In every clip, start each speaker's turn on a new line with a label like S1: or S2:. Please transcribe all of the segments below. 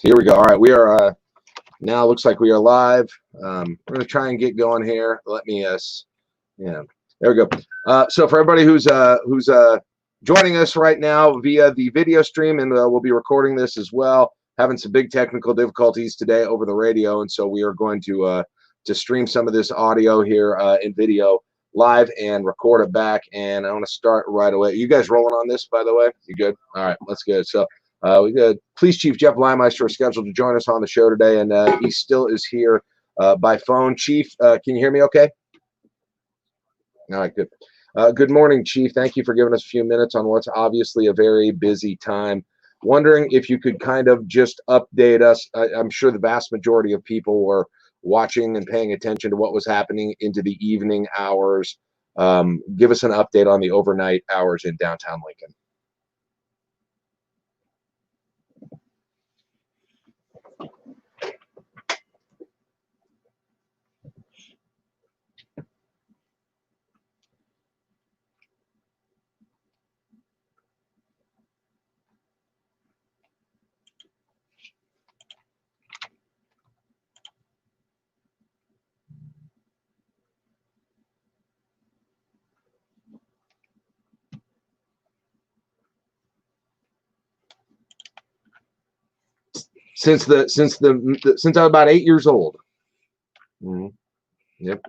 S1: Here we go. All right, we are now. Looks like we are live. We're going to try and get going here. Let me yeah, there we go. So for everybody who's joining us right now via the video stream, and we'll be recording this as well. Having some big technical difficulties today over the radio, and so we are going to stream some of this audio here in video live and record it back. And I want to start right away. You guys rolling on this, by the way? You good? All right, let's go. So. We got Police Chief Jeff Leimeister is scheduled to join us on the show today, and he still is here by phone. Chief, can you hear me okay? All right, good. Good morning, Chief. Thank you for giving us a few minutes on what's obviously a very busy time. Wondering if you could kind of just update us. I'm sure the vast majority of people were watching and paying attention to what was happening into the evening hours. Give us an update on the overnight hours in downtown Lincoln. Since I was about 8 years old. Mm-hmm. Yep.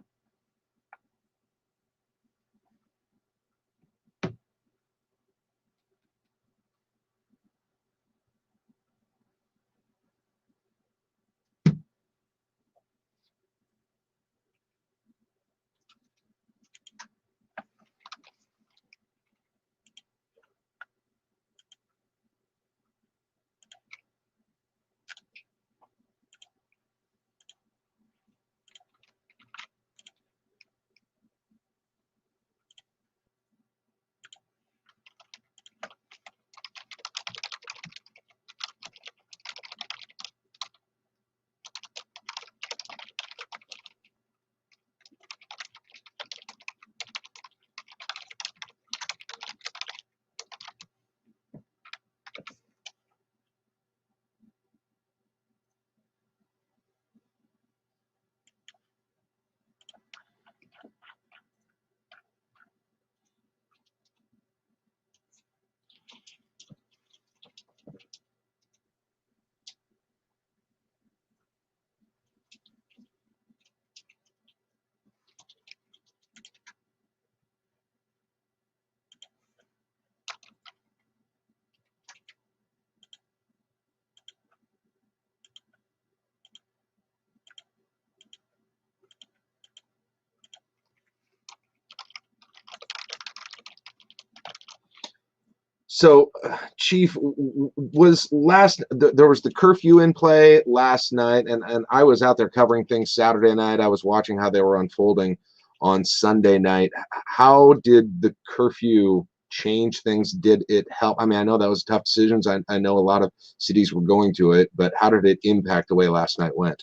S1: So, Chief, there was the curfew in play last night, and I was out there covering things Saturday night. I was watching how they were unfolding on Sunday night. How did the curfew change things? Did it help? I mean, I know that was tough decisions. I know a lot of cities were going to it, but how did it impact the way last night went?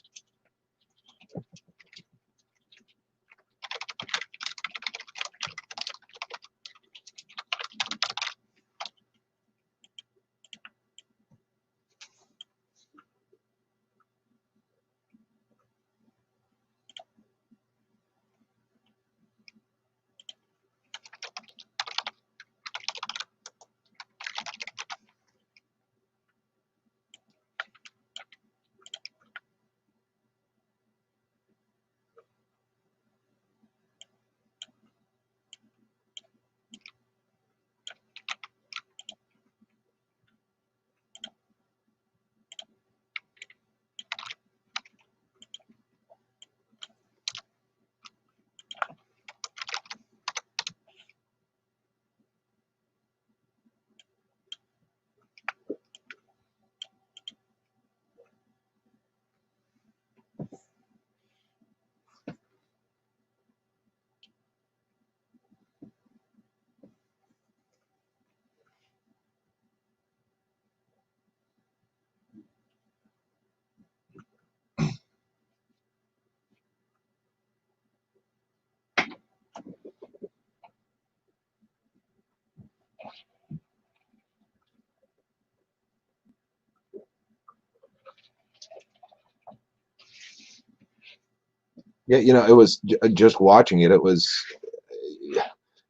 S1: Yeah, it was just watching it. It was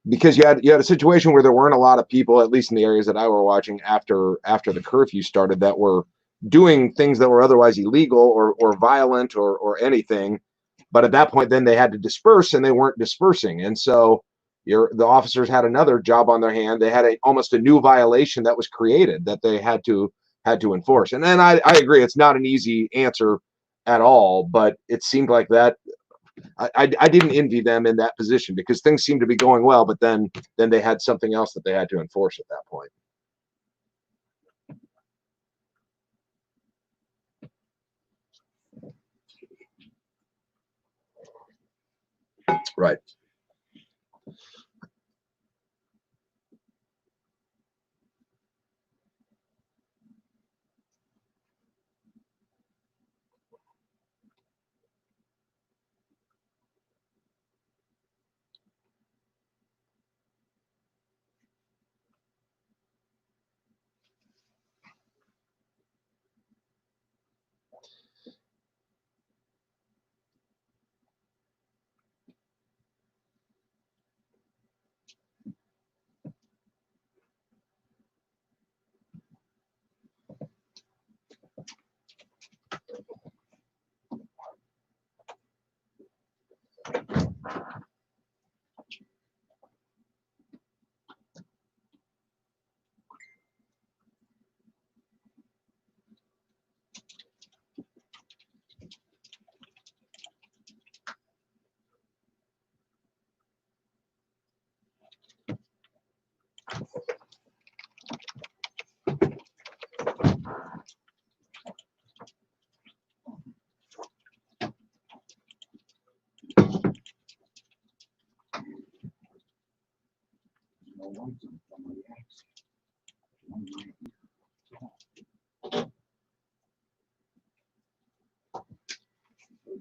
S1: because you had a situation where there weren't a lot of people, at least in the areas that I were watching after the curfew started, that were doing things that were otherwise illegal or violent or anything. But at that point, then they had to disperse, and they weren't dispersing, and so the officers had another job on their hand. They had almost a new violation that was created that they had to enforce. And then I agree, it's not an easy answer at all, but it seemed like that I didn't envy them in that position because things seemed to be going well, but then they had something else that they had to enforce at that point. Right.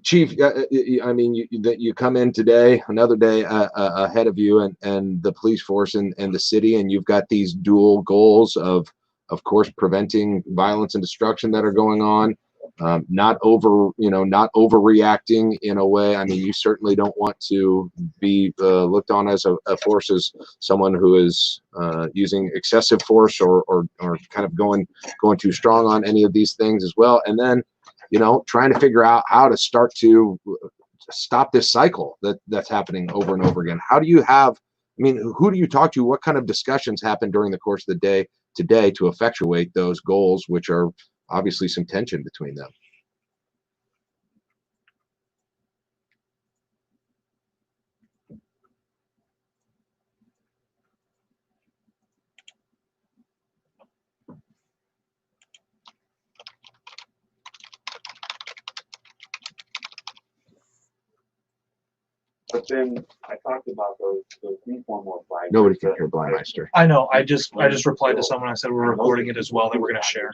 S1: Chief, I mean, you come in today, another day ahead of you, and the police force and the city, and you've got these dual goals of course, preventing violence and destruction that are going on, not not overreacting in a way. I mean, you certainly don't want to be looked on as a force as someone who is using excessive force or kind of going too strong on any of these things as well. And then trying to figure out how to start to stop this cycle that's happening over and over again. How do you have, I mean, who do you talk to? What kind of discussions happen during the course of the day today to effectuate those goals, which are obviously some tension between them?
S2: But then I talked about those informal flags.
S1: Nobody can hear Blindmeister.
S3: I know. I just replied to someone. I said we're recording it as well. That we're going to share.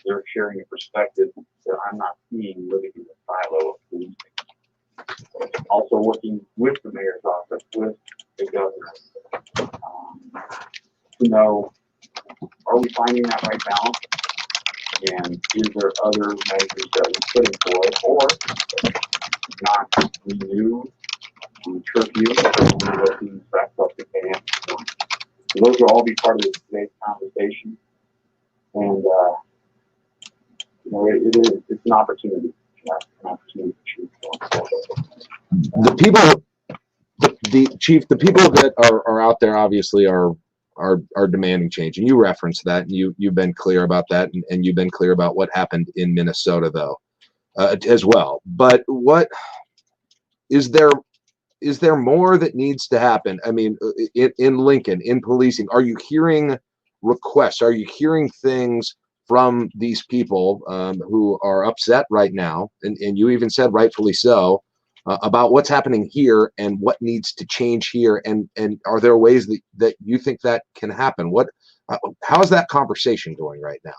S2: They're sharing a perspective that I'm not seeing living in the silo of policing. Also working with the mayor's office, with the governor, to know, are we finding that right balance? And is there other measures that we put in place, or not renew the curfew, what the effects of the ban? Those will all be part of today's conversation, and it's an opportunity.
S1: The people, the chief, the people that are out there obviously are demanding change, and you referenced that, and you've been clear about that, and you've been clear about what happened in Minnesota though, as well. But what is there? Is there more that needs to happen? I mean, in Lincoln, in policing, are you hearing requests? Are you hearing things from these people who are upset right now? And you even said rightfully so about what's happening here and what needs to change here. And are there ways that you think that can happen? How is that conversation going right now?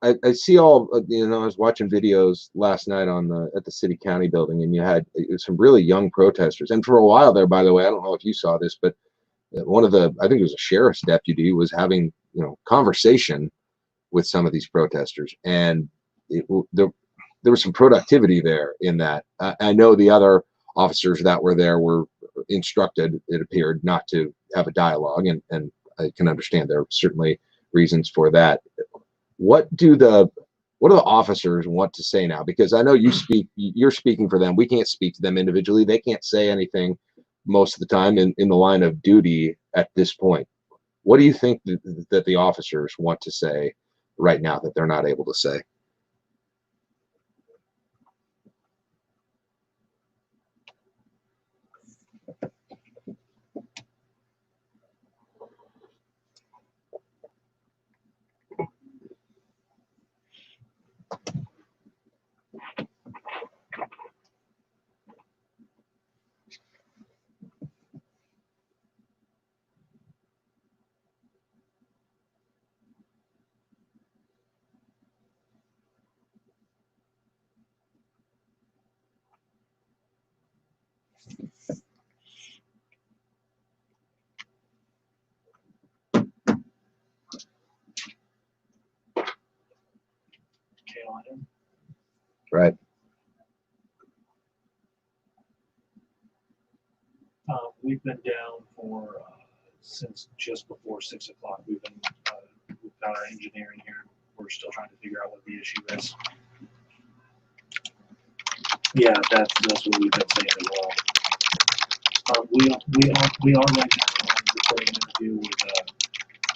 S1: I see all, I was watching videos last night on the at the city county building, and you had some really young protesters. And for a while there, by the way, I don't know if you saw this, but one of the, I think it was a sheriff's deputy, was having, conversation with some of these protesters, and there was some productivity there in that. I know the other officers that were there were instructed, it appeared, not to have a dialogue, and I can understand there are certainly reasons for that. What do the officers want to say now? Because I know you're speaking for them. We can't speak to them individually. They can't say anything most of the time in the line of duty at this point. What do you think that the officers want to say right now that they're not able to say?
S3: Kellan.
S1: Right.
S3: We've been down for since just before 6 o'clock. We've got our engineering here. We're still trying to figure out what the issue is. Yeah, that's what we've been saying as well. We are right now recording an interview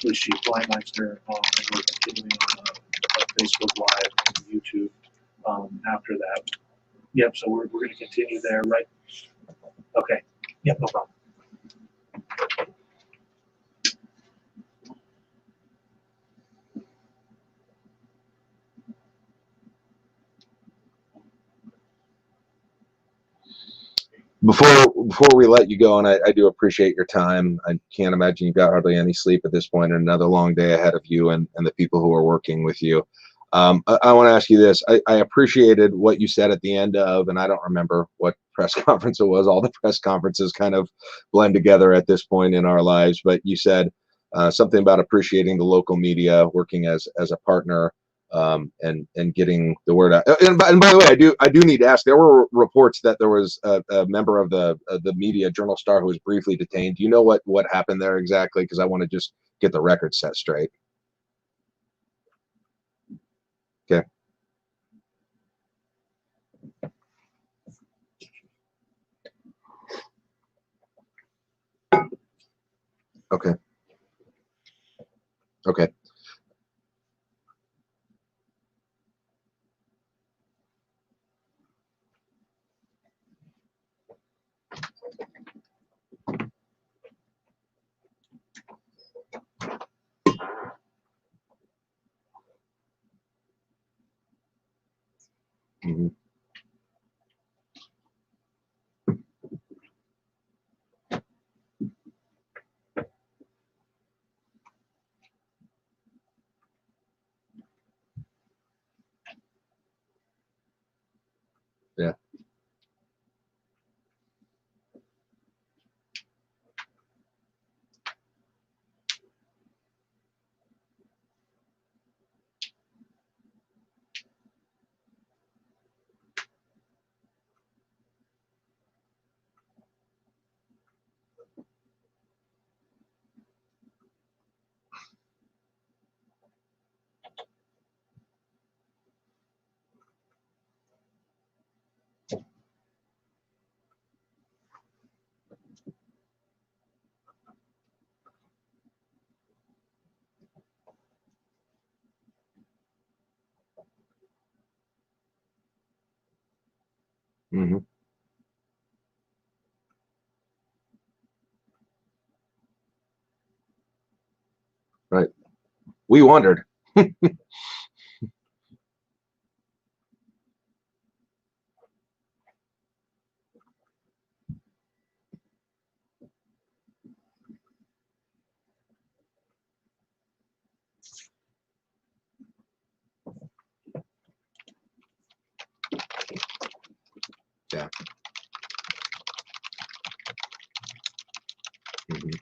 S3: with Chief Blindmeister, and we're continuing on Facebook Live and YouTube after that. Yep, so we're going to continue there, right? Okay. Yep, no problem.
S1: Before we let you go, and I do appreciate your time. I can't imagine you've got hardly any sleep at this point, and another long day ahead of you and the people who are working with you. I want to ask you this. I appreciated what you said at the end of, and I don't remember what press conference it was. All the press conferences kind of blend together at this point in our lives, but you said something about appreciating the local media, working as a partner, and getting the word out. And by the way, I do need to ask. There were reports that there was a member of the media, Journal Star, who was briefly detained. Do you know what happened there exactly? Because I want to just get the record set straight. Okay. Mhm. Yeah. Hmm. Right. We wondered. Yeah. Mhm.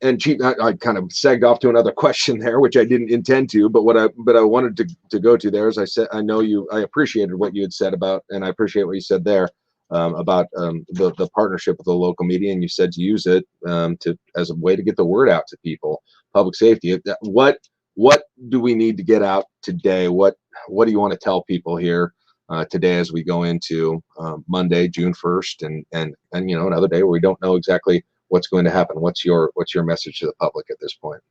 S1: And Chief, I kind of segged off to another question there, which I didn't intend to, but what I wanted to go to there is I said I know I appreciated what you had said about, and I appreciate what you said there about the partnership with the local media, and you said to use it to as a way to get the word out to people, public safety. What do we need to get out today? What do you want to tell people here today as we go into Monday, June 1st, and another day where we don't know exactly what's going to happen? What's your message to the public at this point?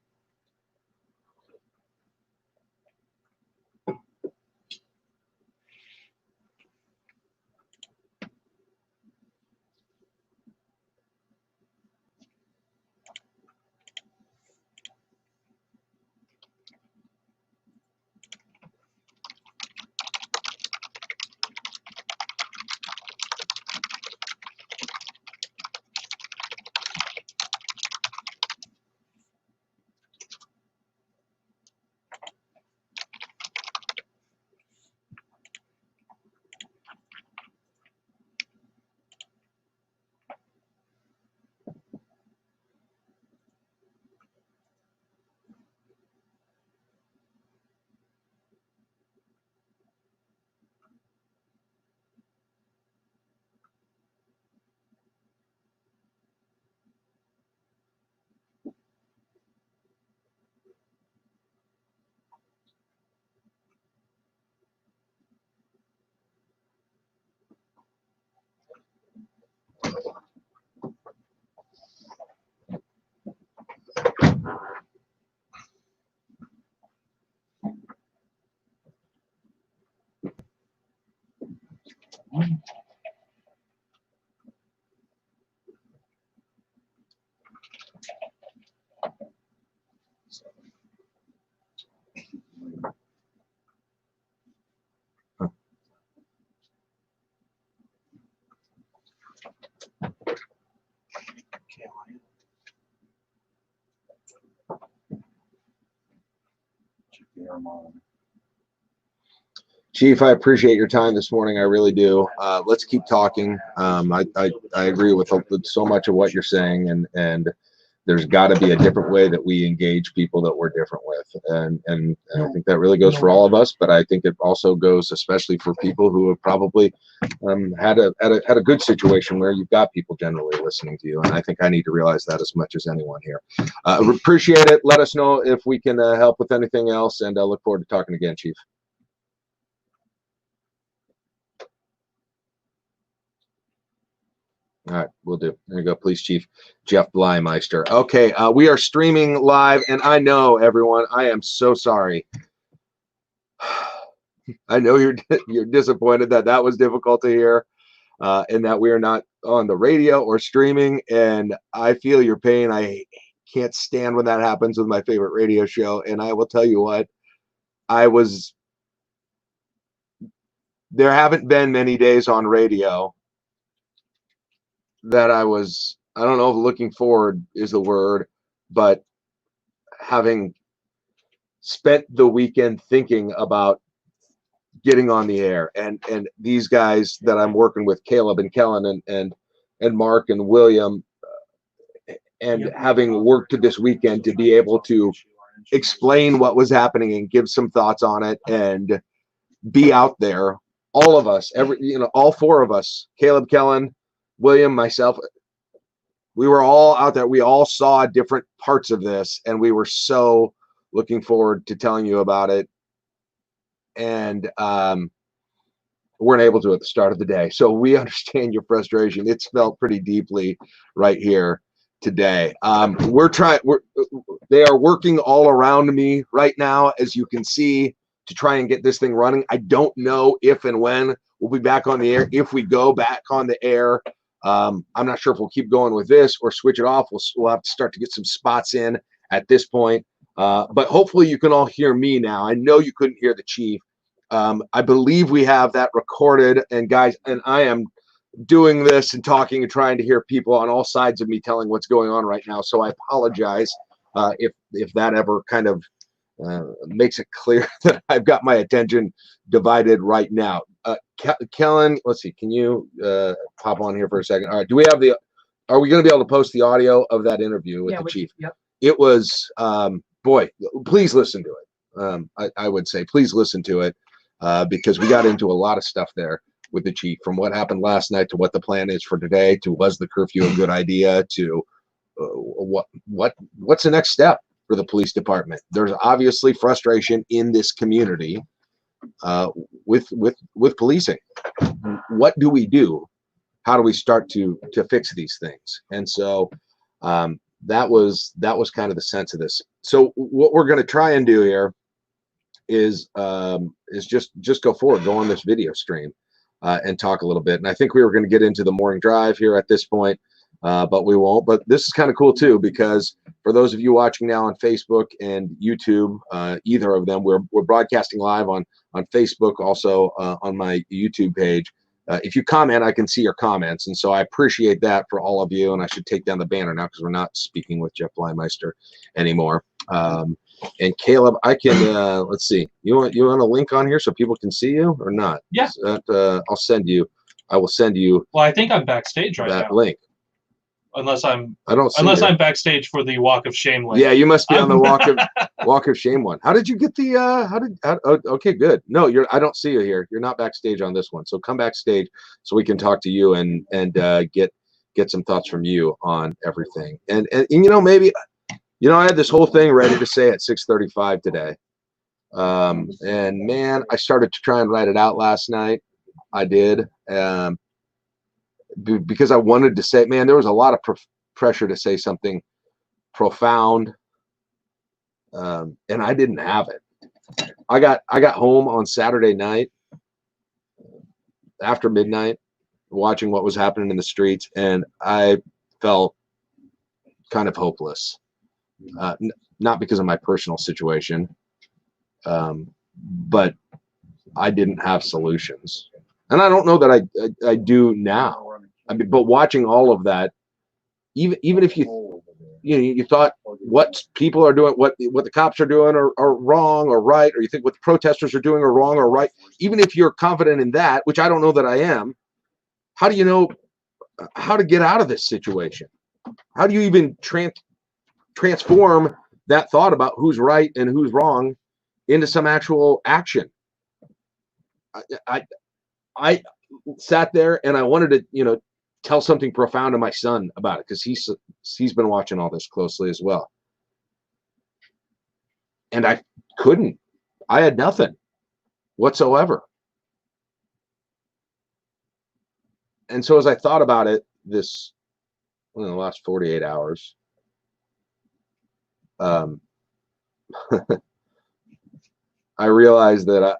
S1: Chief, I appreciate your time this morning. I really do. Let's keep talking. I agree with so much of what you're saying, and there's got to be a different way that we engage people that we're different with, and I think that really goes for all of us. But I think it also goes especially for people who have probably had a good situation where you've got people generally listening to you, and I think I need to realize that as much as anyone here. Appreciate it. Let us know if we can help with anything else, and I look forward to talking again, Chief. All right, we'll do. There you go, Police Chief Jeff Blymeister. Okay, we are streaming live, and I know, everyone, I am so sorry. I know you're disappointed that was difficult to hear, and that we are not on the radio or streaming, and I feel your pain. I can't stand when that happens with my favorite radio show, and I will tell you what, there haven't been many days on radio that I don't know if looking forward is the word, but having spent the weekend thinking about getting on the air, and these guys that I'm working with, Kaleb and Kellan and Mark and William, and having worked this weekend to be able to explain what was happening and give some thoughts on it and be out there, all of us, all four of us, Kaleb, Kellan, William, myself, we were all out there. We all saw different parts of this, and we were so looking forward to telling you about it. And weren't able to at the start of the day. So we understand your frustration. It's felt pretty deeply right here today. They are working all around me right now, as you can see, to try and get this thing running. I don't know if and when we'll be back on the air. If we go back on the air, I'm not sure if we'll keep going with this or switch it off. We'll have to start to get some spots in at this point. But hopefully you can all hear me now. I know you couldn't hear the chief. I believe we have that recorded, and guys, and I am doing this and talking and trying to hear people on all sides of me telling what's going on right now. So I apologize if that ever kind of makes it clear that I've got my attention divided right now. Kellan, let's see, can you pop on here for a second? All right, are we going to be able to post the audio of that interview with the chief?
S4: Yep.
S1: It was, boy, please listen to it. I would say, please listen to it, because we got into a lot of stuff there with the chief, from what happened last night to what the plan is for today, to was the curfew a good idea, to what's the next step for the police department. There's obviously frustration in this community with policing. What do we do? How do we start to fix these things? And so that was kind of the sense of this. So what we're going to try and do here is just go forward, go on this video stream and talk a little bit. And I think we were going to get into the morning drive here at this point, but we won't. But this is kind of cool too, because for those of you watching now on Facebook and YouTube, either of them, we're broadcasting live on Facebook, also on my YouTube page. If you comment, I can see your comments, and so I appreciate that for all of you. And I should take down the banner now, because we're not speaking with Jeff Blymeister anymore. And Kaleb, I can let's see. You want a link on here so people can see you or not?
S4: Yeah.
S1: I'll send you. I will send you.
S4: Well, I think I'm backstage right
S1: that
S4: now.
S1: link.
S4: Unless I'm
S1: I'm
S4: backstage for the Walk of Shame link.
S1: Yeah, you must be on the Walk of Shame one. How did you get the okay, good. No, I don't see you here. You're not backstage on this one. So come backstage so we can talk to you and get some thoughts from you on everything. And maybe I had this whole thing ready to say at 6:35 today. And man, I started to try and write it out last night. I did. Because I wanted to say, man, there was a lot of pressure to say something profound, and I didn't have it. I got home on Saturday night after midnight, watching what was happening in the streets, and I felt kind of hopeless. Not because of my personal situation, but I didn't have solutions, and I don't know that I do now. I mean, but watching all of that, even if you thought what people are doing, what the cops are doing are wrong or right, or you think what the protesters are doing are wrong or right, even if you're confident in that, which I don't know that I am, how do you know how to get out of this situation? How do you even transform that thought about who's right and who's wrong into some actual action? I sat there and I wanted to, tell something profound to my son about it, because he's been watching all this closely as well. And I couldn't. I had nothing whatsoever. And so as I thought about it, this, in the last 48 hours, I realized that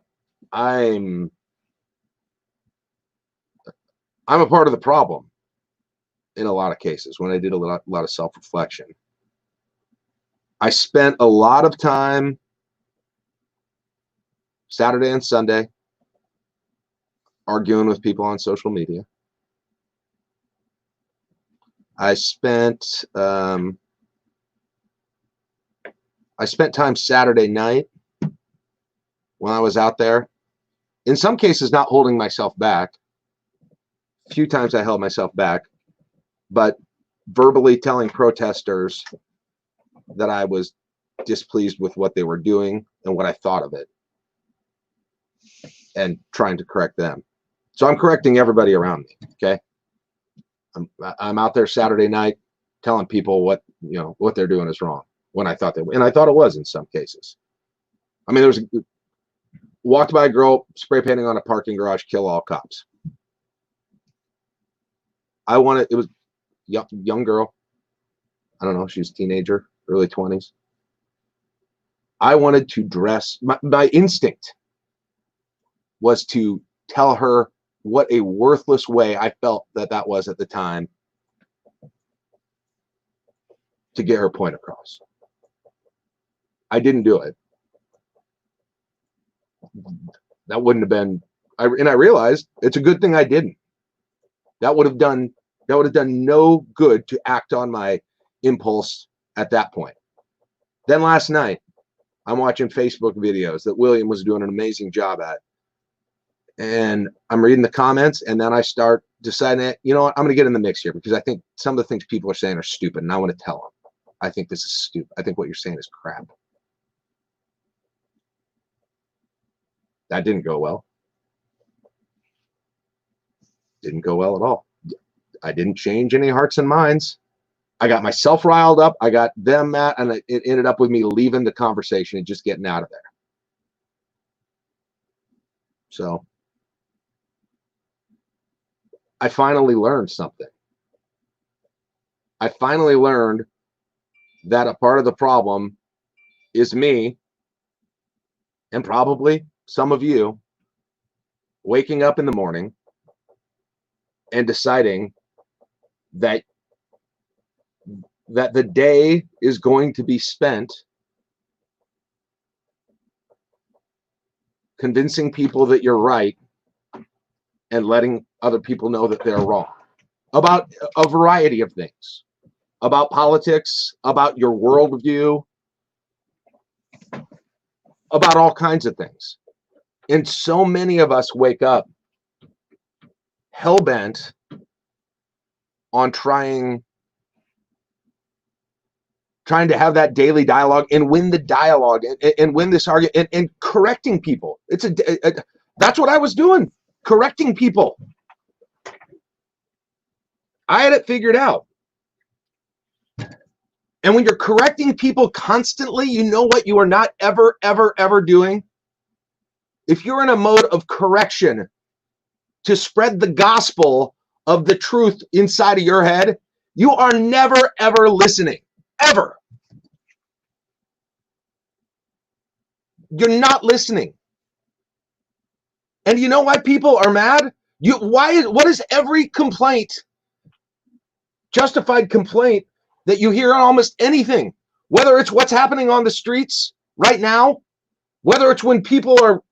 S1: I'm a part of the problem in a lot of cases. When I did a lot of self-reflection, I spent a lot of time Saturday and Sunday arguing with people on social media. I spent time Saturday night when I was out there, in some cases not holding myself back. A few times I held myself back, but verbally telling protesters that I was displeased with what they were doing and what I thought of it, and trying to correct them. So I'm correcting everybody around me. Okay, I'm out there Saturday night telling people what they're doing is wrong, when I thought and I thought it was in some cases. I mean, walked by a girl spray painting on a parking garage, kill all cops. It was young girl. I don't know, she was a teenager, early 20s. I wanted to dress, my instinct was to tell her what a worthless way I felt that was at the time, to get her point across. I didn't do it. That wouldn't have been, and I realized it's a good thing I didn't. That would have done no good to act on my impulse at that point. Then last night, I'm watching Facebook videos that William was doing an amazing job at. And I'm reading the comments, and then I start deciding, you know what, I'm going to get in the mix here, because I think some of the things people are saying are stupid, and I want to tell them, I think this is stupid. I think what you're saying is crap. That didn't go well. Didn't go well at all. I didn't change any hearts and minds. I got myself riled up. I got them mad, and it ended up with me leaving the conversation and just getting out of there. So I finally learned something. I finally learned that a part of the problem is me, and probably some of you, waking up in the morning and deciding that the day is going to be spent convincing people that you're right and letting other people know that they're wrong about a variety of things, about politics, about your worldview, about all kinds of things. And so many of us wake up hell-bent on trying to have that daily dialogue and win the dialogue and win this argument and correcting people. That's what I was doing, correcting people. I had it figured out. And when you're correcting people constantly, you know what you are not ever, ever, ever doing? If you're in a mode of correction to spread the gospel of the truth inside of your head, you are never, ever listening. Ever. You're not listening. And you know why people are mad? What is every complaint, justified complaint, that you hear on almost anything? Whether it's what's happening on the streets right now, whether it's when people are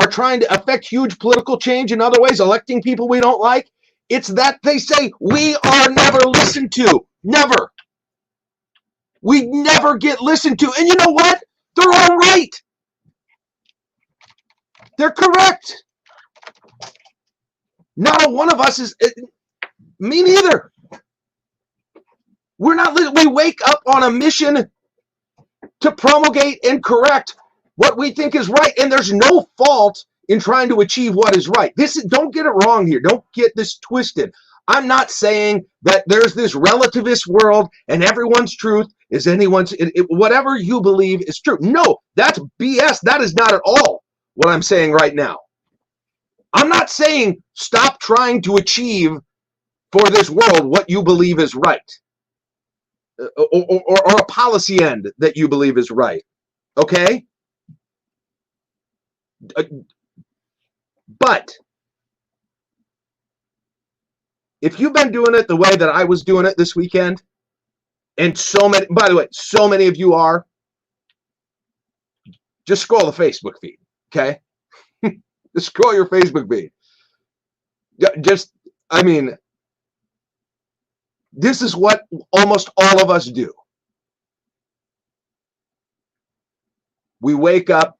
S1: trying to affect huge political change in other ways, electing people we don't like, it's that they say we are never listened to. Never. We never get listened to. And you know what? They're all right. They're correct. Not a one of us is, me neither. We wake up on a mission to promulgate and correct what we think is right, and there's no fault in trying to achieve what is right. Don't get it wrong here. Don't get this twisted. I'm not saying that there's this relativist world and everyone's truth is anyone's, whatever you believe is true. No, that's BS. That is not at all what I'm saying right now. I'm not saying stop trying to achieve for this world what you believe is right, or a policy end that you believe is right. Okay? But if you've been doing it the way that I was doing it this weekend, and so many, by the way, so many of you are, just scroll the Facebook feed, okay? Just scroll your Facebook feed. Just, I mean, this is what almost all of us do. We wake up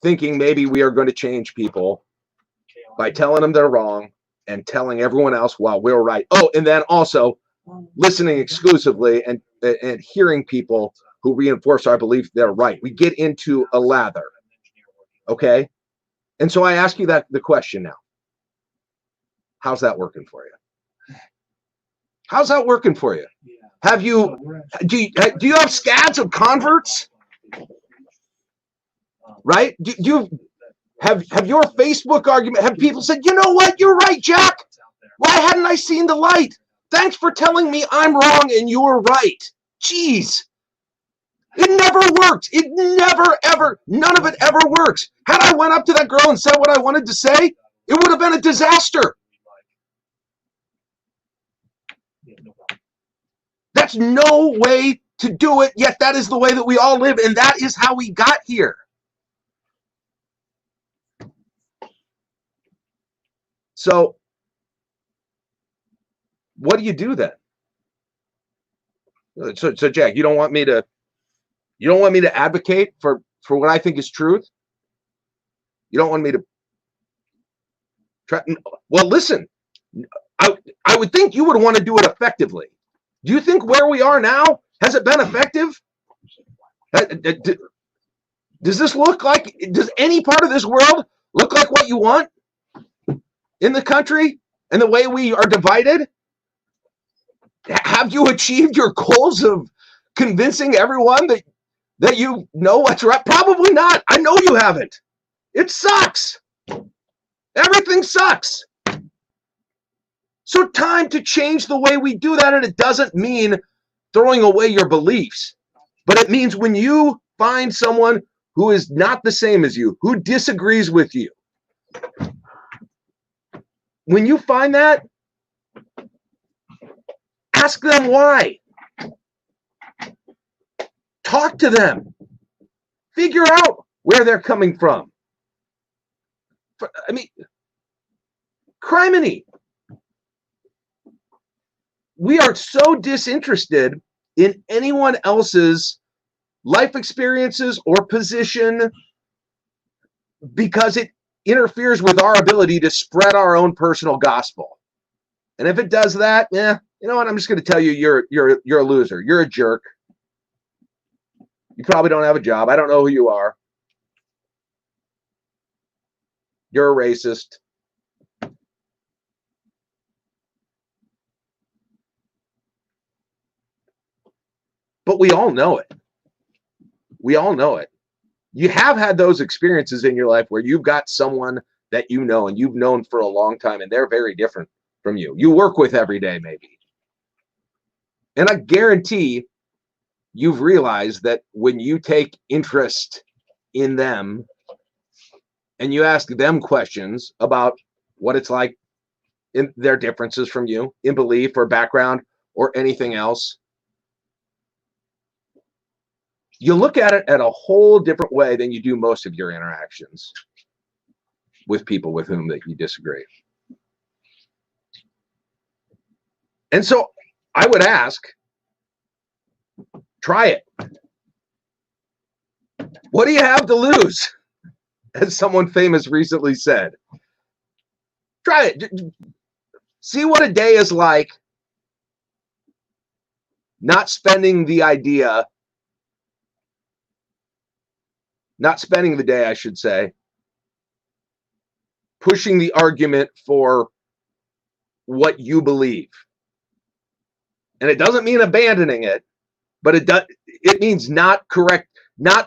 S1: thinking maybe we are going to change people by telling them they're wrong and telling everyone else, well, we're right. Oh, and then also listening exclusively and hearing people who reinforce our belief they're right. We get into a lather, okay? And so I ask you the question now. How's that working for you? How's that working for you? Have you, do you have scads of converts? Right? Do you have your Facebook argument, have people said, you know what, you're right, Jack. Why hadn't I seen the light? Thanks for telling me I'm wrong and you're right. Jeez. It never worked. It never, ever, none of it ever works. Had I went up to that girl and said what I wanted to say, it would have been a disaster. That's no way to do it, yet that is the way that we all live, and that is how we got here. So, what do you do then? So Jack, you don't want me to advocate for what I think is truth? You don't want me to try? Well, listen, I would think you would want to do it effectively. Do you think where we are now, has it been effective? Does this look like, does any part of this world look like what you want in the country and the way we are divided? Have you achieved your goals of convincing everyone that you know what's right? Probably not. I know you haven't. It sucks. Everything sucks. So time to change the way we do that, and it doesn't mean throwing away your beliefs, but it means when you find someone who is not the same as you, who disagrees with you, when you find that, ask them why. Talk to them. Figure out where they're coming from. I mean, criminy. We are so disinterested in anyone else's life experiences or position because it interferes with our ability to spread our own personal gospel. And if it does that, you know what? I'm just going to tell you, you're a loser. You're a jerk. You probably don't have a job. I don't know who you are. You're a racist. But we all know it. We all know it. You have had those experiences in your life where you've got someone that you know and you've known for a long time, and they're very different from you. You work with every day, maybe. And I guarantee you've realized that when you take interest in them and you ask them questions about what it's like in their differences from you in belief or background or anything else, you look at it at a whole different way than you do most of your interactions with people with whom that you disagree. And so I would ask, try it. What do you have to lose? As someone famous recently said. Try it. See what a day is like not spending the day, I should say, pushing the argument for what you believe. And it doesn't mean abandoning it, but it means not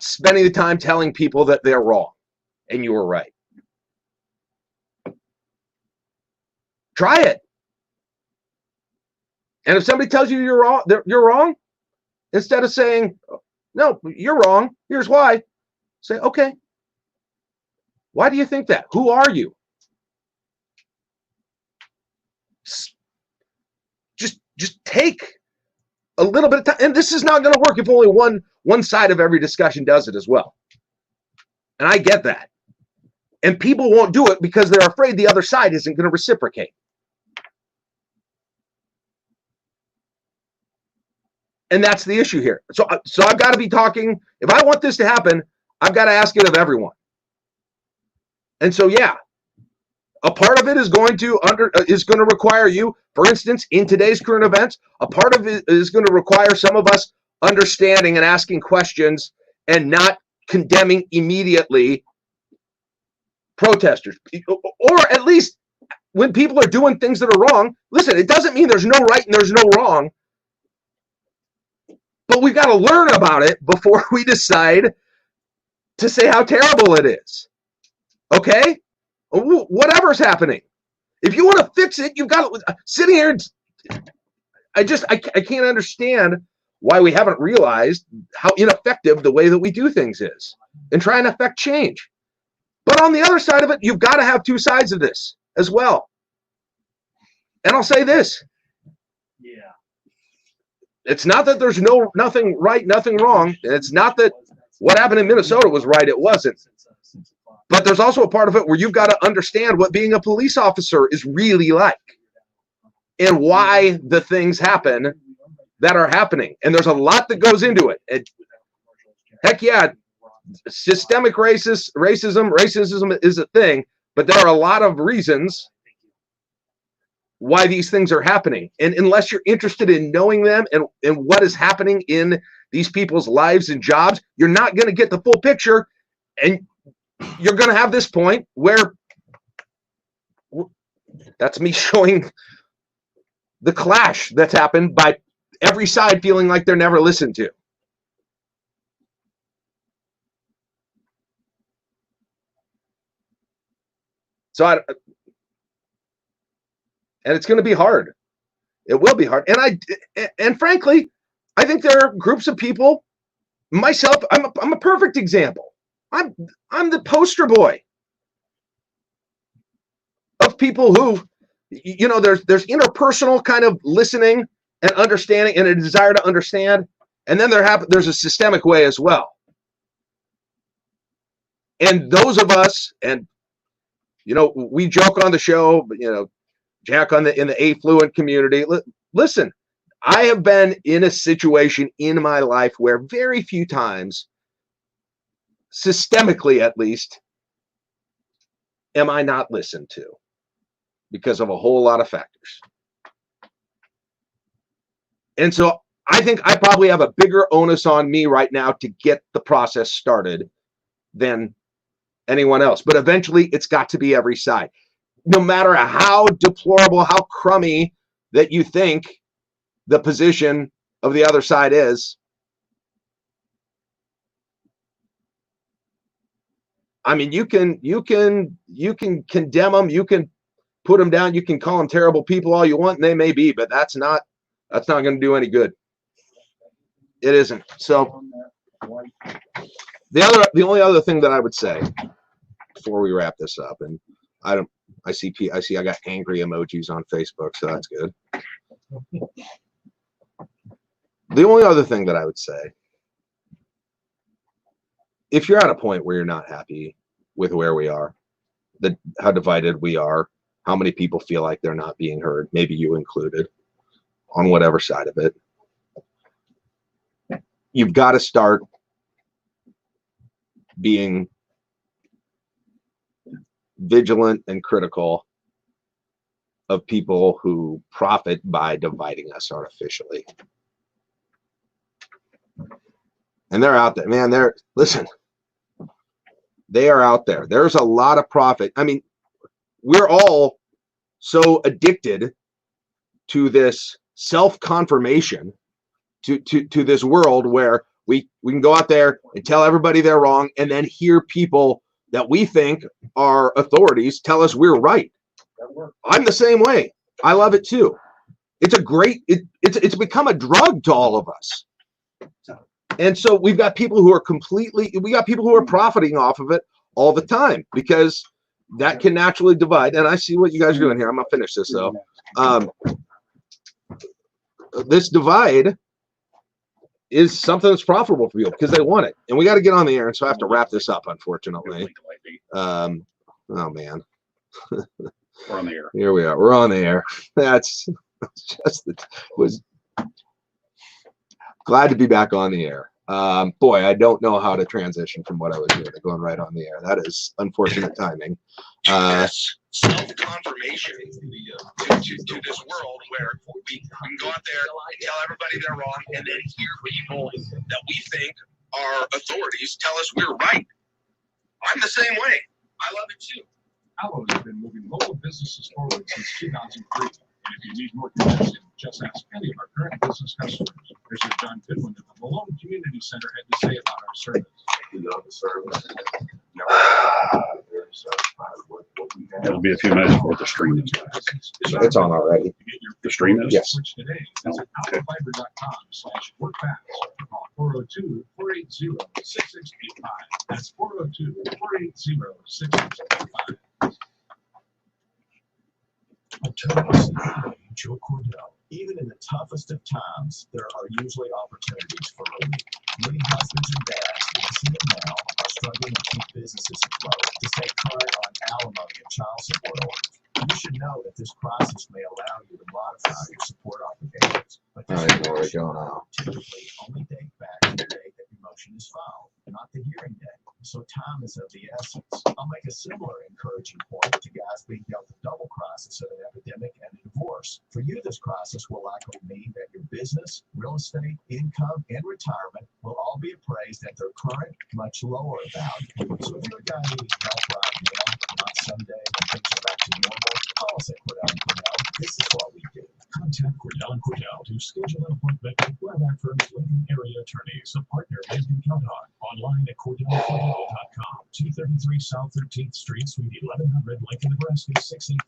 S1: spending the time telling people that they're wrong and you were right. Try it. And if somebody tells you you're wrong, instead of saying, no, you're wrong, here's why, say, okay, why do you think that? Who are you? Just take a little bit of time. And this is not going to work if only one side of every discussion does it as well. And I get that. And people won't do it because they're afraid the other side isn't going to reciprocate. And that's the issue here. So I've got to be talking. If I want this to happen, I've got to ask it of everyone. And so, yeah, a part of it is going to require you, for instance, in today's current events, a part of it is going to require some of us understanding and asking questions and not condemning immediately protesters, or at least when people are doing things that are wrong. Listen, it doesn't mean there's no right and there's no wrong, but we've got to learn about it before we decide to say how terrible it is. Okay? Whatever's happening. If you want to fix it, you've got to, sitting here, I can't understand why we haven't realized how ineffective the way that we do things is and try and affect change. But on the other side of it, you've got to have two sides of this as well. And I'll say this.
S3: Yeah.
S1: It's not that there's nothing right, nothing wrong. And it's not that what happened in Minnesota was right. It wasn't. But there's also a part of it where you've got to understand what being a police officer is really like and why the things happen that are happening. And there's a lot that goes into it. Heck yeah, systemic racism is a thing, but there are a lot of reasons why these things are happening. And unless you're interested in knowing them and what is happening in these people's lives and jobs, you're not going to get the full picture. And you're going to have this point where that's me showing the clash that's happened by every side feeling like they're never listened to. So and it's going to be hard. It will be hard. And frankly, I think there are groups of people, myself, I'm a perfect example. I'm the poster boy of people who, there's interpersonal kind of listening and understanding and a desire to understand. And then there's a systemic way as well. And those of us, and, we joke on the show, Jack in the affluent community. Listen, I have been in a situation in my life where very few times, systemically at least, am I not listened to because of a whole lot of factors. And so I think I probably have a bigger onus on me right now to get the process started than anyone else. But eventually it's got to be every side. No matter how deplorable, how crummy that you think the position of the other side is, I mean, you can condemn them, you can put them down, you can call them terrible people all you want, and they may be, but that's not going to do any good. It isn't. So the only other thing that I would say before we wrap this up, and I see I got angry emojis on Facebook, so that's good. The only other thing that I would say, if you're at a point where you're not happy with where we are, how divided we are, how many people feel like they're not being heard, maybe you included, on whatever side of it, you've got to start being vigilant and critical of people who profit by dividing us artificially. And they're out there, man. They are out there. There's a lot of profit. I mean, we're all so addicted to this self-confirmation, to this world where we can go out there and tell everybody they're wrong and then hear people that we think are authorities tell us we're right. I'm the same way. I love it too. It's a great, it's become a drug to all of us. And so we got people who are profiting off of it all the time because that can naturally divide. And I see what you guys are doing here. I'm gonna finish this though. This divide is something that's profitable for people because they want it. And we got to get on the air. And so I have to wrap this up, unfortunately. Oh man.
S5: We're on the air.
S1: Here we are. We're on the air. That's just was glad to be back on the air. Boy, I don't know how to transition from what I was doing to going right on the air. That is unfortunate timing.
S6: Self-confirmation to this world where we can go out there and tell everybody they're wrong and then hear people that we think are authorities tell us we're right. I'm the same way. I love it too.
S7: Allo has been moving local businesses forward since 2003. And if you need more convincing, just ask any of our current business customers. Here's what John Goodwin of the Malone Community Center had to say about our service.
S6: We love the service.
S5: It'll be a few minutes before the stream is live.
S1: It's on already.
S5: The stream is?
S1: Yes.
S7: Switch today. Visit allofiber.com/workfast. Call 402-480-6685. That's 402-480-6685.
S8: Attorneys need Joe Cordell. Even in the toughest of times, there are usually opportunities for relief. Many husbands and dads listening now are struggling to keep businesses afloat, to stay current on alimony and child support orders. You should know that this process may allow you to modify your support obligations, but this typically only date back to the date that your motion is filed, not the hearing date. So time is of the essence. I'll make a similar encouraging point to guys being dealt the double crisis of an epidemic and a divorce. For you, this crisis will likely mean that your business, real estate, income, and retirement will all be appraised at their current, much lower value. So if you're a guy needing help right now, not someday when things are back to normal, call us at Cordell & Cordell. This is what we do.
S7: Contact Cordell & Cordell to schedule an appointment with Web Firm's Lincoln area attorneys, a partner they can count on. Online at CordellCordell.com. 233 South 13th Street, Suite 1100, Lincoln, Nebraska 685.